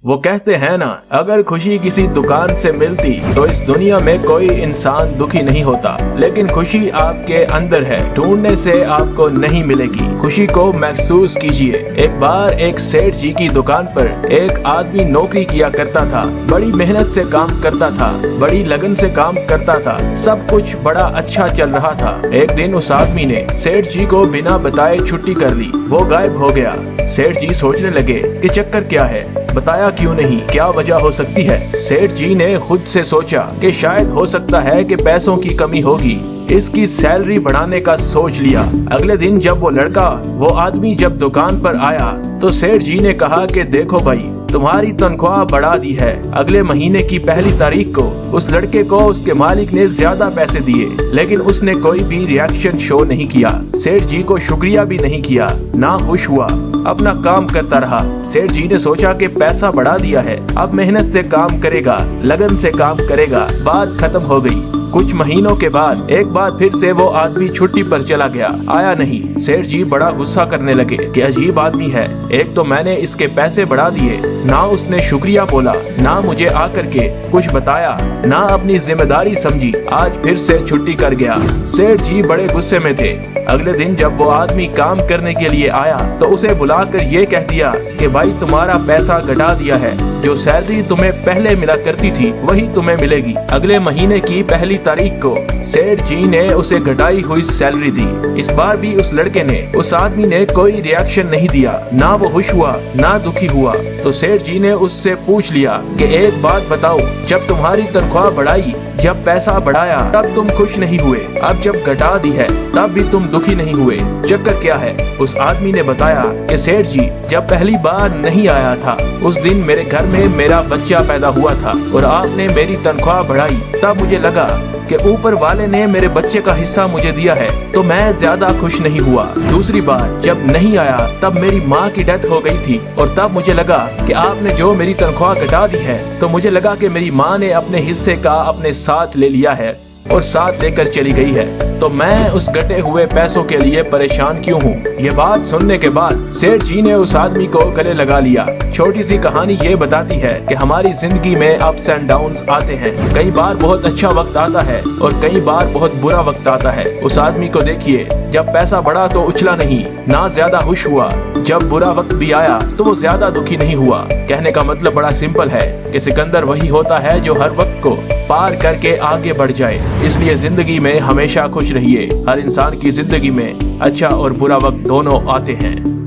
वो कहते हैं ना, अगर खुशी किसी दुकान से मिलती तो इस दुनिया में कोई इंसान दुखी नहीं होता। लेकिन खुशी आपके अंदर है, ढूंढने से आपको नहीं मिलेगी। खुशी को महसूस कीजिए। एक बार एक सेठ जी की दुकान पर एक आदमी नौकरी किया करता था। बड़ी मेहनत से काम करता था, बड़ी लगन से काम करता था, सब कुछ बड़ा अच्छा चल रहा था। एक दिन उस आदमी ने सेठ जी को बिना बताए छुट्टी कर ली। वो गायब हो गया। सेठ जी सोचने लगे कि चक्कर क्या है, बताया क्यों नहीं, क्या वजह हो सकती है। सेठ जी ने खुद से सोचा कि शायद हो सकता है कि पैसों की कमी होगी। इसकी सैलरी बढ़ाने का सोच लिया। अगले दिन जब वो आदमी जब दुकान पर आया तो सेठ जी ने कहा कि देखो भाई, तुम्हारी तनख्वाह बढ़ा दी है। अगले महीने की 1 तारीख को उस लड़के को उसके मालिक ने ज्यादा पैसे दिए, लेकिन उसने कोई भी रिएक्शन शो नहीं किया। सेठ जी को शुक्रिया भी नहीं किया, ना खुश हुआ, अपना काम करता रहा। सेठ जी ने सोचा कि पैसा बढ़ा दिया है, अब मेहनत से काम करेगा, लगन से काम करेगा। बात खत्म हो गई। कुछ महीनों के बाद एक बार फिर से वो आदमी छुट्टी पर चला गया, आया नहीं। सेठ जी बड़ा गुस्सा करने लगे कि अजीब आदमी है, एक तो मैंने इसके पैसे बढ़ा दिए, ना उसने शुक्रिया बोला, ना मुझे आकर के कुछ बताया, ना अपनी जिम्मेदारी समझी, आज फिर से छुट्टी कर गया। सेठ जी बड़े गुस्से में थे। अगले दिन जब वो आदमी काम करने के लिए आया तो उसे बुलाकर ये कह दिया कि भाई, तुम्हारा पैसा घटा दिया है, जो सैलरी तुम्हें पहले मिला करती थी वही तुम्हें मिलेगी। अगले महीने की 1 तारीख को सेठ जी ने उसे घटाई हुई सैलरी दी। इस बार भी उस लड़के ने, उस आदमी ने कोई रिएक्शन नहीं दिया, ना वो खुश हुआ ना दुखी हुआ। तो सेठ जी ने उससे पूछ लिया कि एक बात बताओ, जब तुम्हारी तनख्वाह बढ़ाई, जब पैसा बढ़ाया, तब तुम खुश नहीं हुए, अब जब घटा दी है तब भी तुम दुखी नहीं हुए, चक्कर क्या है। उस आदमी ने बताया कि सेठ जी, जब पहली बार नहीं आया था उस दिन मेरे घर में मेरा बच्चा पैदा हुआ था और आपने मेरी तनख्वाह बढ़ाई, तब मुझे लगा कि ऊपर वाले ने मेरे बच्चे का हिस्सा मुझे दिया है, तो मैं ज्यादा खुश नहीं हुआ। दूसरी बार जब नहीं आया तब मेरी माँ की डेथ हो गई थी और तब मुझे लगा कि आपने जो मेरी तनख्वाह घटा दी है, तो मुझे लगा कि मेरी माँ ने अपने हिस्से का अपने साथ ले लिया है और साथ लेकर चली गई है, तो मैं उस घटे हुए पैसों के लिए परेशान क्यों हूँ। ये बात सुनने के बाद सेठ जी ने उस आदमी को गले लगा लिया। छोटी सी कहानी ये बताती है कि हमारी जिंदगी में अप्स एंड डाउन्स आते हैं। कई बार बहुत अच्छा वक्त आता है और कई बार बहुत बुरा वक्त आता है। उस आदमी को देखिए, जब पैसा बढ़ा तो उछला नहीं, ना ज्यादा खुश हुआ। जब बुरा वक्त भी आया तो वो ज्यादा दुखी नहीं हुआ। कहने का मतलब बड़ा सिंपल है कि सिकंदर वही होता है जो हर वक्त को पार करके आगे बढ़ जाए। इसलिए जिंदगी में हमेशा खुश रहिए। हर इंसान की जिंदगी में अच्छा और बुरा वक्त दोनों आते हैं।